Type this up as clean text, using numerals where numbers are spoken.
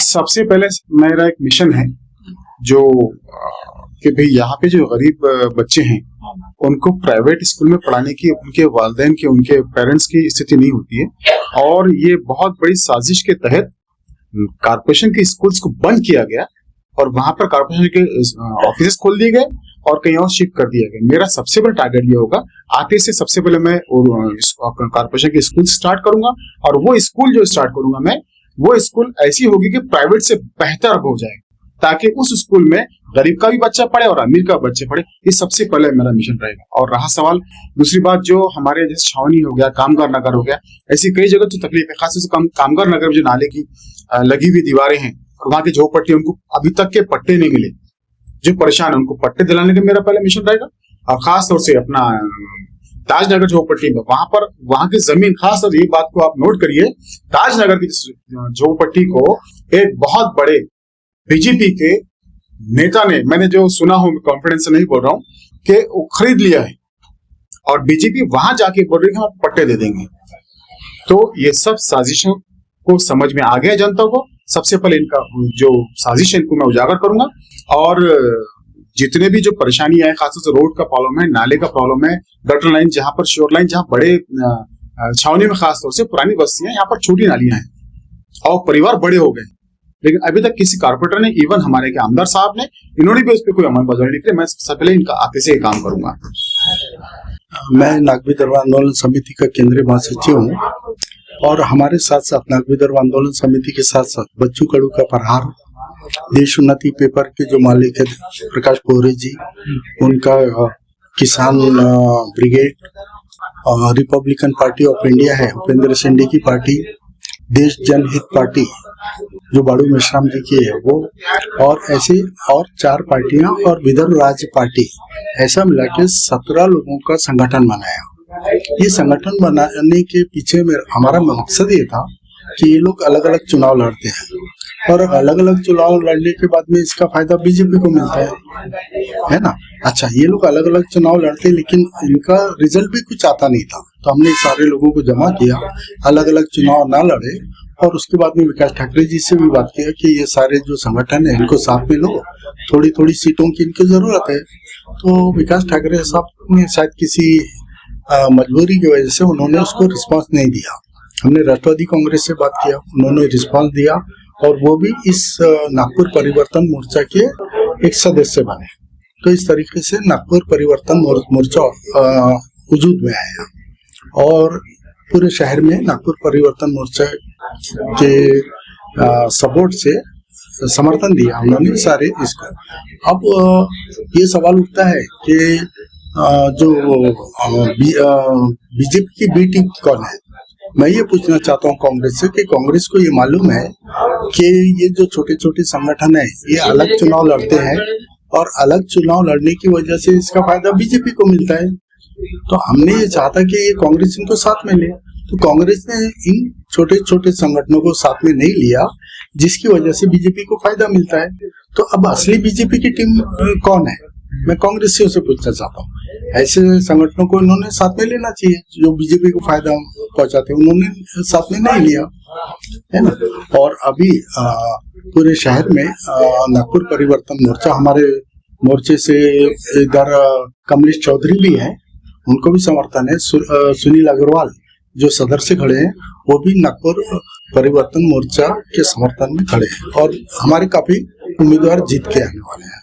सबसे पहले मेरा एक मिशन है जो कि भाई यहाँ पे जो गरीब बच्चे हैं उनको प्राइवेट स्कूल में पढ़ाने की उनके वालिदैन की, उनके पेरेंट्स की स्थिति नहीं होती है, और ये बहुत बड़ी साजिश के तहत कारपोरेशन के स्कूल्स को बंद किया गया और वहां पर कारपोरेशन के ऑफिस खोल दिए गए और कहीं और शिफ्ट कर दिया गया। मेरा सबसे बड़ा टारगेट ये होगा, आगे से सबसे पहले मैं कारपोरेशन के स्कूल स्टार्ट करूंगा, और वो स्कूल जो स्टार्ट करूंगा मैं, वो स्कूल ऐसी होगी कि प्राइवेट से बेहतर हो जाए, ताकि उस स्कूल में गरीब का भी बच्चा पढ़े और अमीर का बच्चा पढ़े। ये सबसे पहले मेरा मिशन रहेगा। और रहा सवाल दूसरी बात, जो हमारे जैसे छावनी हो गया, कामगार नगर हो गया, ऐसी कई जगह तो तकलीफ है, खासतौर से कामगार नगर में जो नाले की लगी हुई दीवारें हैं और वहां की झोपड़पट्टी, उनको अभी तक के पट्टे नहीं मिले, जो परेशान है उनको पट्टे दिलाने का मेरा पहला मिशन रहेगा। और खास तौर से अपना ताजनगर झोपड़पट्टी में, वहां की जमीन, खास तौर ये बात को आप नोट करिए, ताजनगर की झोपड़पट्टी को एक बहुत बड़े बीजेपी के नेता ने, मैंने जो सुना हूं, कॉन्फिडेंस से नहीं बोल रहा हूं, कि वो खरीद लिया है और बीजेपी वहां जाके बोल रही है हम पट्टे दे देंगे। तो ये सब साजिशों को समझ में आ गया जनता को। सबसे पहले इनका जो साजिश है इनको मैं उजागर करूंगा, और जितने भी जो परेशानी है, खासतौर से रोड का प्रॉब्लम है, नाले का प्रॉब्लम है, गटर लाइन, जहां पर श्योर लाइन, जहां बड़े छावनी में खासतौर से पुरानी बस्तियां, यहाँ पर छोटी नालियां हैं और परिवार बड़े हो गए, लेकिन अभी तक किसी कारपोरेटर ने, इवन हमारे के आमदार साहब ने, इन्होंने भी उस पर कोई अमल बजाने नहीं किया। मैं सबसे पहले इनका आते से काम करूंगा। मैं नागवी दरबार आंदोलन समिति का केंद्रीय महासचिव हूँ, और हमारे साथ साथ नागवी दरबार आंदोलन समिति के साथ साथ बच्चू कडू का प्रहार, देश उन्नति पेपर के जो मालिक है प्रकाश पोहरे जी, उनका किसान brigade, Republican party of India है उपेंद्र शेंडे की पार्टी, देश जनहित पार्टी जो बाड़ू मेश्राम जी की है वो, और ऐसे और 4 पार्टियां और विदर्भ राज्य पार्टी, ऐसा मिला के 17 लोगों का संगठन बनाया। ये संगठन बनाने के पीछे में हमारा मकसद ये था कि ये लोग अलग अलग चुनाव लड़ते हैं, और अलग अलग चुनाव लड़ने के बाद में इसका फायदा बीजेपी को मिलता है ना। अच्छा, ये लोग अलग अलग चुनाव लड़ते, लेकिन इनका रिजल्ट भी कुछ आता नहीं था, तो हमने सारे लोगों को जमा किया, अलग अलग चुनाव ना लड़े, और उसके बाद में विकास ठाकरे जी से भी बात किया कि ये सारे जो संगठन है इनको साथ में लो, थोड़ी थोड़ी सीटों की इनकी जरूरत है। तो विकास ठाकरे साहब ने शायद किसी मजबूरी की वजह से उन्होंने उसको रिस्पांस नहीं दिया। हमने राष्ट्रवादी कांग्रेस से बात किया, उन्होंने रिस्पांस दिया, और वो भी इस नागपुर परिवर्तन मोर्चा के एक सदस्य बने। तो इस तरीके से नागपुर परिवर्तन मोर्चा वजूद में आया, और पूरे शहर में नागपुर परिवर्तन मोर्चा के सपोर्ट से समर्थन दिया उन्होंने सारे इसको। अब ये सवाल उठता है कि जो बीजेपी की बी टीम कौन है। मैं ये पूछना चाहता हूँ कांग्रेस से कि कांग्रेस को ये मालूम है कि ये जो छोटे छोटे संगठन है ये अलग चुनाव लड़ते हैं, और अलग चुनाव लड़ने की वजह से इसका फायदा बीजेपी को मिलता है। तो हमने ये चाहता कि ये कांग्रेस इनको साथ में ले, तो कांग्रेस ने इन छोटे छोटे संगठनों को साथ में नहीं लिया, जिसकी वजह से बीजेपी को फायदा मिलता है। तो अब असली बीजेपी की टीम कौन है, मैं कांग्रेसियों से पूछना चाहता हूँ। ऐसे संगठनों को इन्होंने साथ में लेना चाहिए जो बीजेपी को फायदा पहुंचाते, उन्होंने साथ में नहीं लिया, है ना। और अभी पूरे शहर में नागपुर परिवर्तन मोर्चा, हमारे मोर्चे से इधर कमलेश चौधरी भी हैं, उनको भी समर्थन है। सुनील अग्रवाल जो सदर से खड़े हैं, वो भी नागपुर परिवर्तन मोर्चा के समर्थन में खड़े हैं, और हमारे काफी उम्मीदवार जीत के आने वाले हैं।